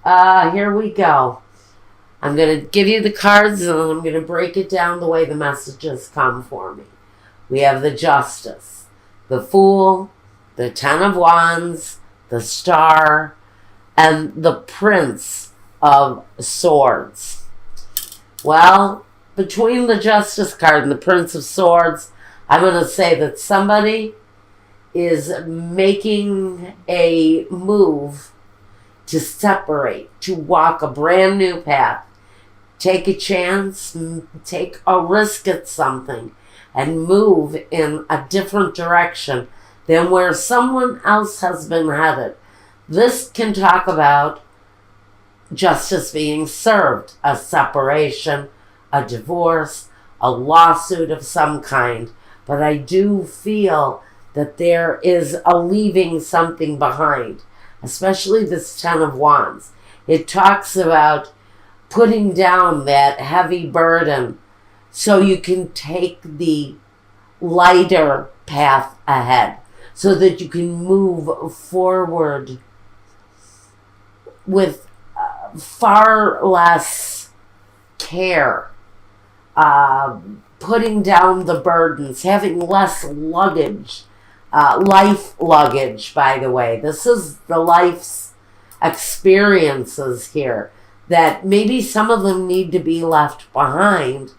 Here we go. I'm going to give you the cards and I'm going to break it down the way the messages come for me. We have the Justice, the Fool, the Ten of Wands, the Star, and the Prince of Swords. Well, between the Justice card and the Prince of Swords, I'm going to say that somebody is making a move to separate, to walk a brand new path, take a chance, take a risk at something, and move in a different direction than where someone else has been headed. This can talk about justice being served, a separation, a divorce, a lawsuit of some kind. But I do feel that there is a leaving something behind, especially this Ten of Wands. It talks about putting down that heavy burden so you can take the lighter path ahead, so that you can move forward with far less care, putting down the burdens, having less luggage, life luggage, by the way. This is the life's experiences here, that maybe some of them need to be left behind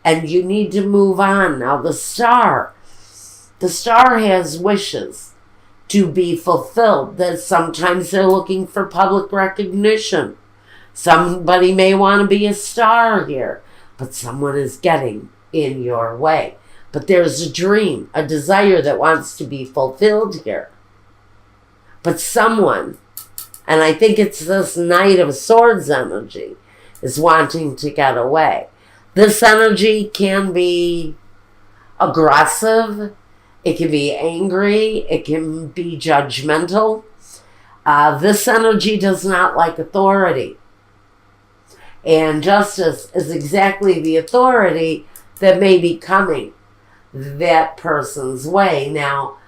and you need to move on. Now the Star has wishes to be fulfilled, that sometimes they're looking for public recognition. Somebody may want to be a star here, but someone is getting in your way. But there's a dream, a desire that wants to be fulfilled here. But someone, and I think it's this Knight of Swords energy, is wanting to get away. This energy can be aggressive, it can be angry, it can be judgmental. This energy does not like authority. And justice is exactly the authority that may be coming that person's way. Now,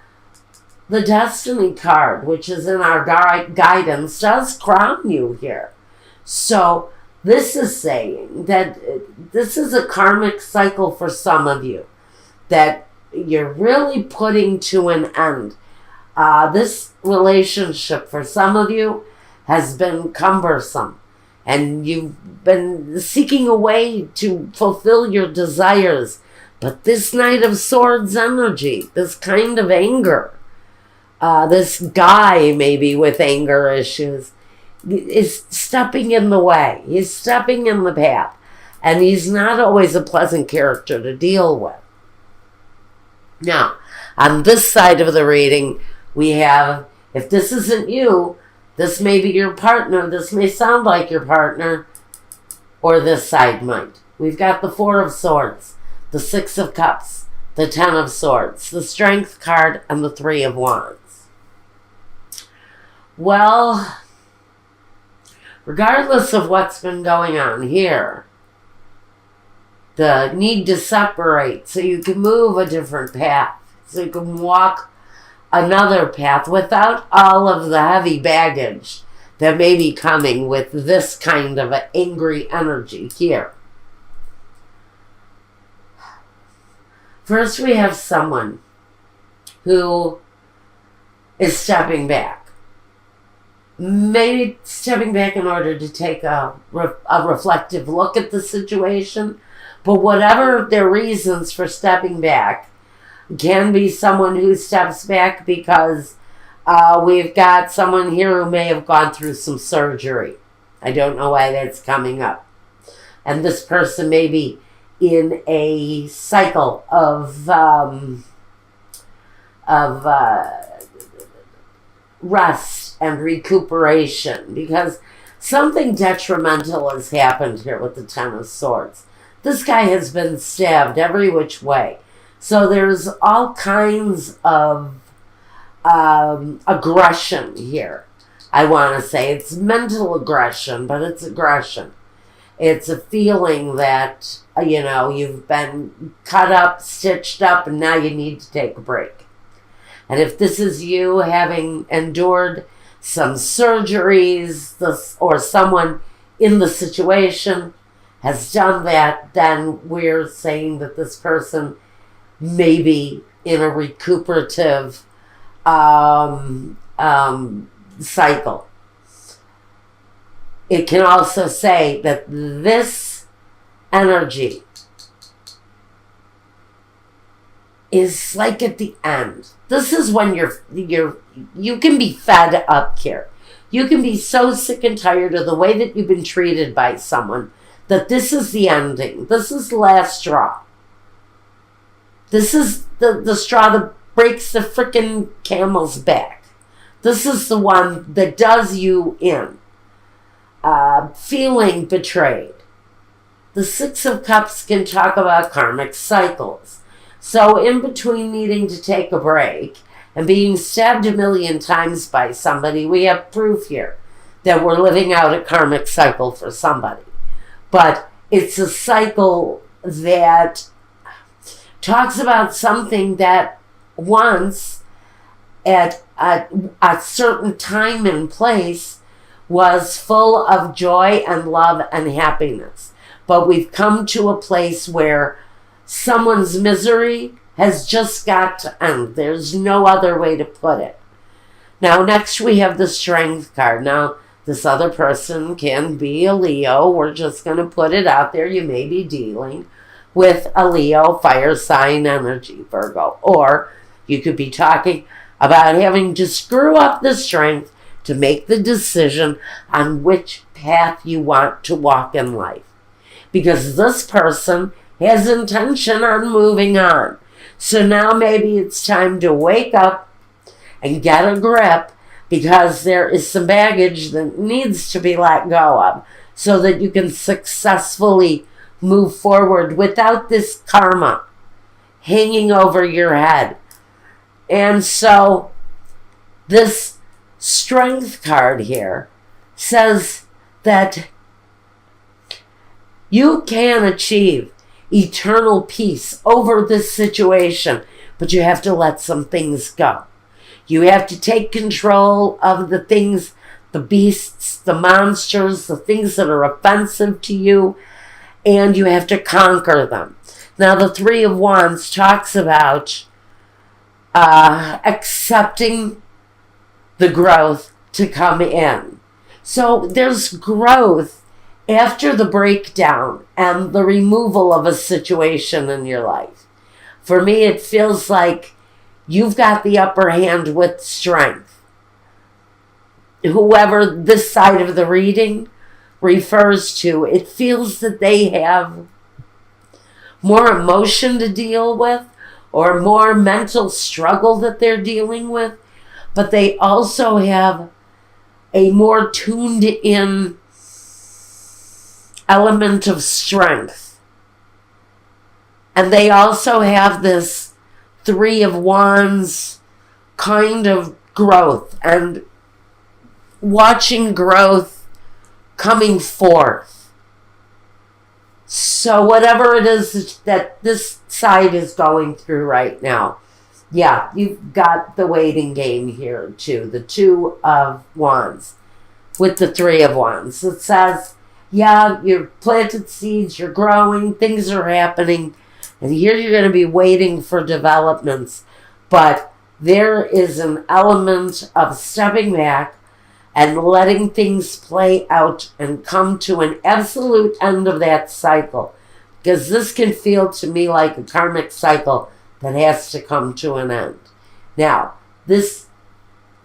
the Destiny card, which is in our guidance, does crown you here. So this is saying that this is a karmic cycle for some of you, that you're really putting to an end. This relationship for some of you has been cumbersome, and you've been seeking a way to fulfill your desires. But this Knight of Swords energy, this kind of anger, this guy maybe with anger issues, is stepping in the way. He's stepping in the path. And he's not always a pleasant character to deal with. Now, on this side of the reading, we have, if this isn't you, this may be your partner, this may sound like your partner, or this side might. We've got the Four of Swords, the Six of Cups, the Ten of Swords, the Strength card, and the Three of Wands. Well, regardless of what's been going on here, the need to separate so you can move a different path, so you can walk another path without all of the heavy baggage that may be coming with this kind of an angry energy here. First, we have someone who is stepping back. Maybe stepping back in order to take a reflective look at the situation. But whatever their reasons for stepping back, can be someone who steps back because we've got someone here who may have gone through some surgery. I don't know why that's coming up. And this person may be in a cycle of rest and recuperation, because something detrimental has happened here with the Ten of Swords. This guy has been stabbed every which way. So there's all kinds of aggression here. I want to say it's mental aggression, but it's aggression. It's a feeling that, you've been cut up, stitched up, and now you need to take a break. And if this is you having endured some surgeries, or someone in the situation has done that, then we're saying that this person may be in a recuperative cycle. It can also say that this energy is like at the end. This is when you can be fed up here. You can be so sick and tired of the way that you've been treated by someone that this is the ending. This is the last straw. This is the straw that breaks the frickin' camel's back. This is the one that does you in. Feeling betrayed. The Six of Cups can talk about karmic cycles. So in between needing to take a break and being stabbed a million times by somebody, we have proof here that we're living out a karmic cycle for somebody. But it's a cycle that talks about something that once at a certain time and place was full of joy and love and happiness. But we've come to a place where someone's misery has just got to end. There's no other way to put it. Now, next we have the Strength card. Now, this other person can be a Leo. We're just going to put it out there. You may be dealing with a Leo fire sign energy, Virgo. Or you could be talking about having to screw up the strength to make the decision on which path you want to walk in life. Because this person has intention on moving on. So now maybe it's time to wake up and get a grip, because there is some baggage that needs to be let go of so that you can successfully move forward without this karma hanging over your head. And so this Strength card here says that you can achieve eternal peace over this situation, but you have to let some things go. You have to take control of the things, the beasts, the monsters, the things that are offensive to you, and you have to conquer them. Now, the Three of Wands talks about accepting the growth to come in. So there's growth after the breakdown and the removal of a situation in your life. For me, it feels like you've got the upper hand with strength. Whoever this side of the reading refers to, it feels that they have more emotion to deal with or more mental struggle that they're dealing with, but they also have a more tuned in element of strength. And they also have this Three of Wands kind of growth and watching growth coming forth. So whatever it is that this side is going through right now, yeah, you've got the waiting game here too. The Two of Wands with the Three of Wands. It says, yeah, you've planted seeds, you're growing, things are happening, and here you're going to be waiting for developments. But there is an element of stepping back and letting things play out and come to an absolute end of that cycle. Because this can feel to me like a karmic cycle that has to come to an end. Now, these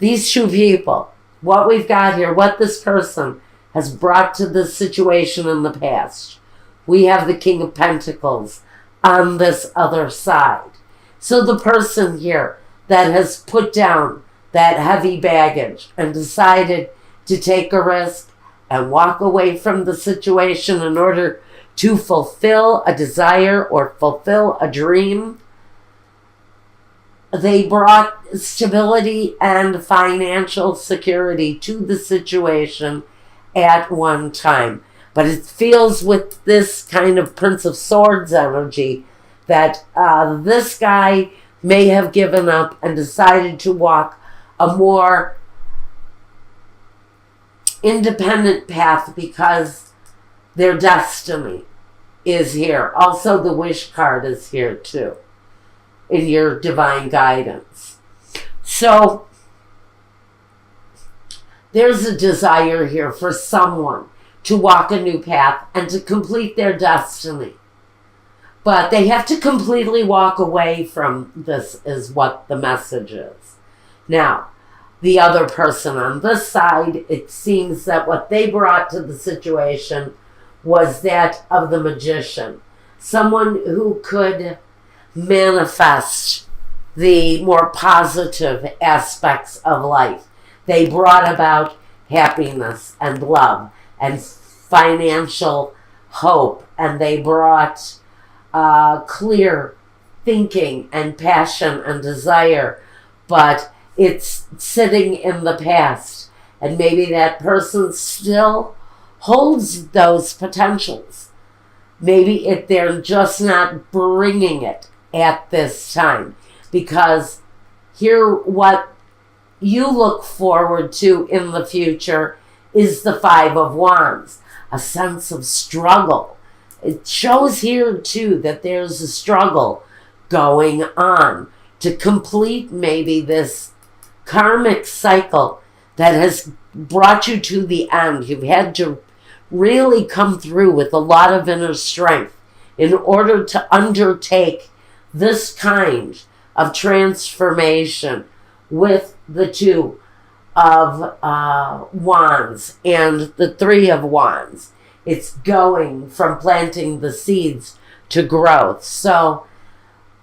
two people, what we've got here, what this person has brought to this situation in the past. We have the King of Pentacles on this other side. So the person here that has put down that heavy baggage and decided to take a risk and walk away from the situation in order to fulfill a desire or fulfill a dream, they brought stability and financial security to the situation at one time. But it feels with this kind of Prince of Swords energy that this guy may have given up and decided to walk a more independent path because their destiny is here. Also, the wish card is here too in your divine guidance. So there's a desire here for someone to walk a new path and to complete their destiny. But they have to completely walk away from this, is what the message is. Now, the other person on this side, it seems that what they brought to the situation was that of the magician. Someone who could manifest the more positive aspects of life. They brought about happiness and love and financial hope, and they brought clear thinking and passion and desire, but it's sitting in the past, and maybe that person still holds those potentials. Maybe they're just not bringing it at this time, because here what you look forward to in the future is the Five of Wands, a sense of struggle. It shows here too that there's a struggle going on to complete maybe this karmic cycle that has brought you to the end. You've had to really come through with a lot of inner strength in order to undertake this kind of transformation with the Two of Wands and the Three of Wands. It's going from planting the seeds to growth. So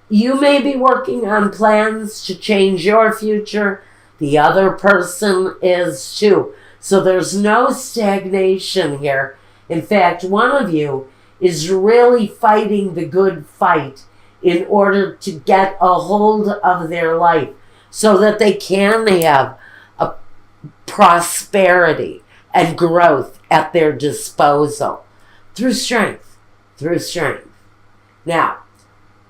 you may be working on plans to change your future. The other person is too. So there's no stagnation here. In fact, one of you is really fighting the good fight in order to get a hold of their life so that they can have a prosperity and growth at their disposal through strength, Now,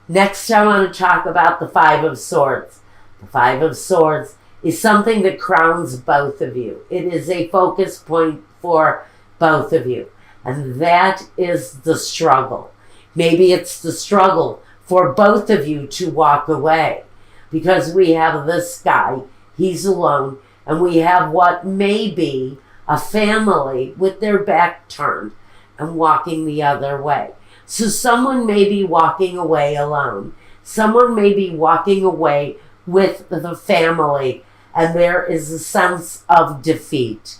next I want to talk about the Five of Swords. The Five of Swords is something that crowns both of you. It is a focus point for both of you, and that is the struggle. Maybe it's the struggle for both of you to walk away, because we have this guy, he's alone, and we have what may be a family with their back turned and walking the other way. So someone may be walking away alone. Someone may be walking away with the family, and there is a sense of defeat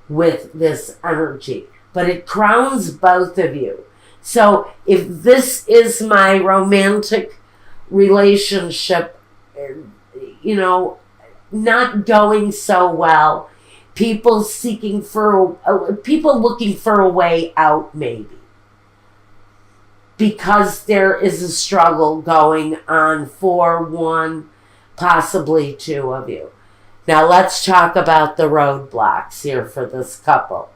with this energy. But it crowns both of you. So if this is my romantic relationship, not going so well, people looking for a way out, maybe, because there is a struggle going on for one, possibly two of you. Now let's talk about the roadblocks here for this couple.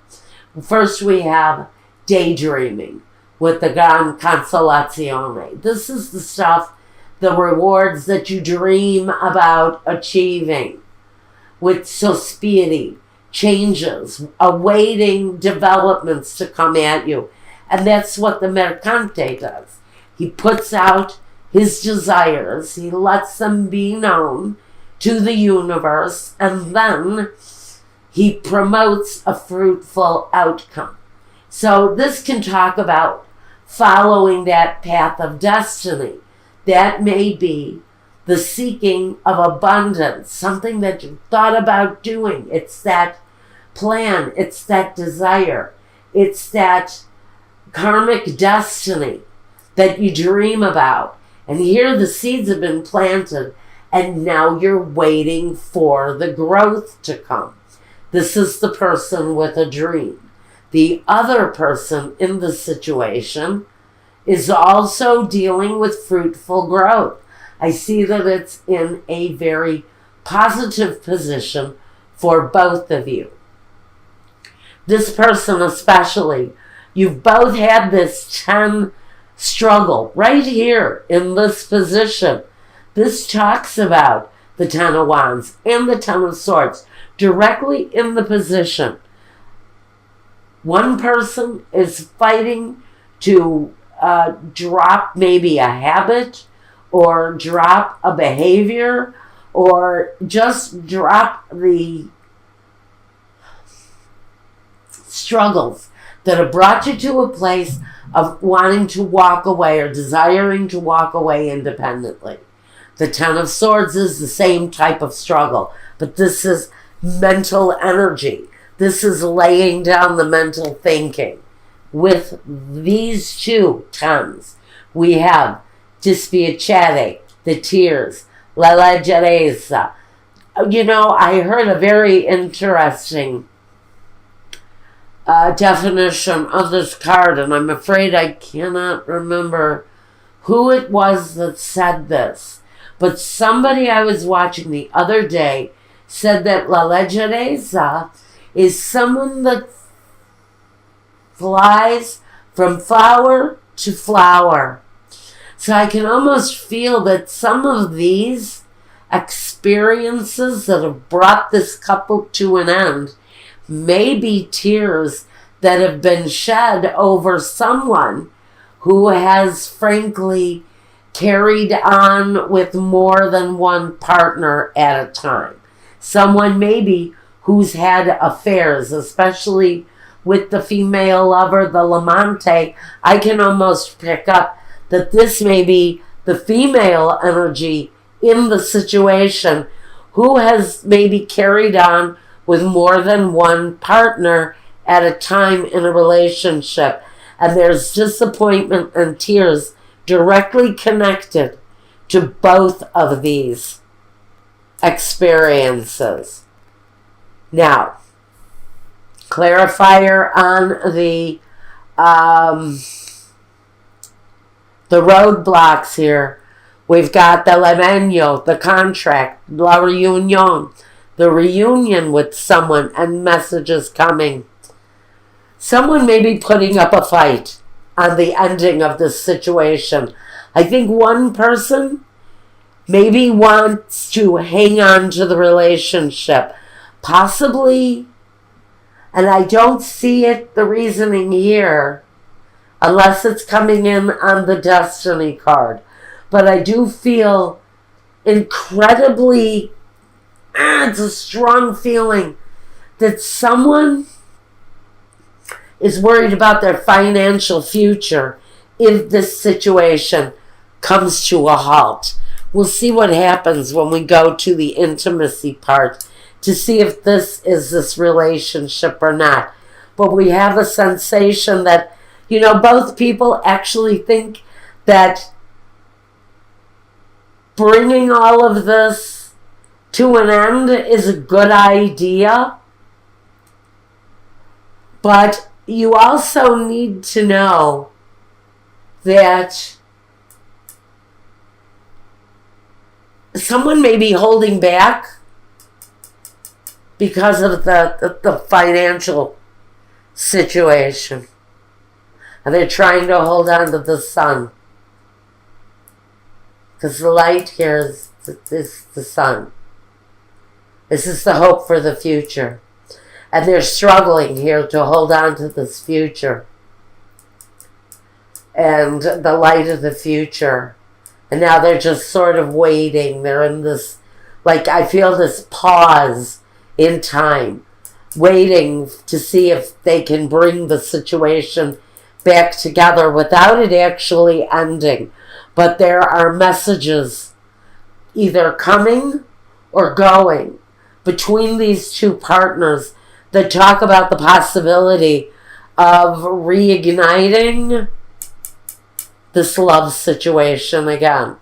First, we have daydreaming with the Gran Consolazione. This is the stuff, the rewards that you dream about achieving, with sospiri, changes, awaiting developments to come at you. And that's what the Mercante does. He puts out his desires, he lets them be known to the universe, and then he promotes a fruitful outcome. So this can talk about following that path of destiny. That may be the seeking of abundance, something that you thought about doing. It's that plan, it's that desire, it's that karmic destiny that you dream about. And here the seeds have been planted, and now you're waiting for the growth to come. This is the person with a dream. The other person in the situation is also dealing with fruitful growth. I see that it's in a very positive position for both of you. This person especially, you've both had this 10 struggle right here in this position. This talks about the Ten of Wands and the Ten of Swords directly in the position. One person is fighting to drop maybe a habit or drop a behavior or just drop the struggles that have brought you to a place of wanting to walk away or desiring to walk away independently. The Ten of Swords is the same type of struggle, but this is mental energy. This is laying down the mental thinking. With these two tens, we have dispiacere, the tears, la leggerezza. You know, I heard a very interesting definition of this card, and I'm afraid I cannot remember who it was that said this. But somebody I was watching the other day said that la leggerezza is someone that flies from flower to flower. So I can almost feel that some of these experiences that have brought this couple to an end may be tears that have been shed over someone who has frankly carried on with more than one partner at a time. Someone maybe who's had affairs, especially with the female lover, the Lamante. I can almost pick up that this may be the female energy in the situation who has maybe carried on with more than one partner at a time in a relationship. And there's disappointment and tears directly connected to both of these experiences. Now, clarifier on the roadblocks here. We've got the levenio, the contract, la reunion, the reunion with someone and messages coming. Someone may be putting up a fight on the ending of this situation. I think one person maybe wants to hang on to the relationship. Possibly, and I don't see it, the reasoning here, unless it's coming in on the Destiny card. But I do feel incredibly, it's a strong feeling that someone is worried about their financial future if this situation comes to a halt. We'll see what happens when we go to the intimacy part to see if this is this relationship or not. But we have a sensation that, you know, both people actually think that bringing all of this to an end is a good idea. But you also need to know that someone may be holding back because of the financial situation. And they're trying to hold on to the sun. Because the light here is the sun. This is the hope for the future. And they're struggling here to hold on to this future. And the light of the future. And now they're just sort of waiting. They're in this, like, I feel this pause in time. Waiting to see if they can bring the situation back together without it actually ending. But there are messages either coming or going between these two partners that talk about the possibility of reigniting this love situation again.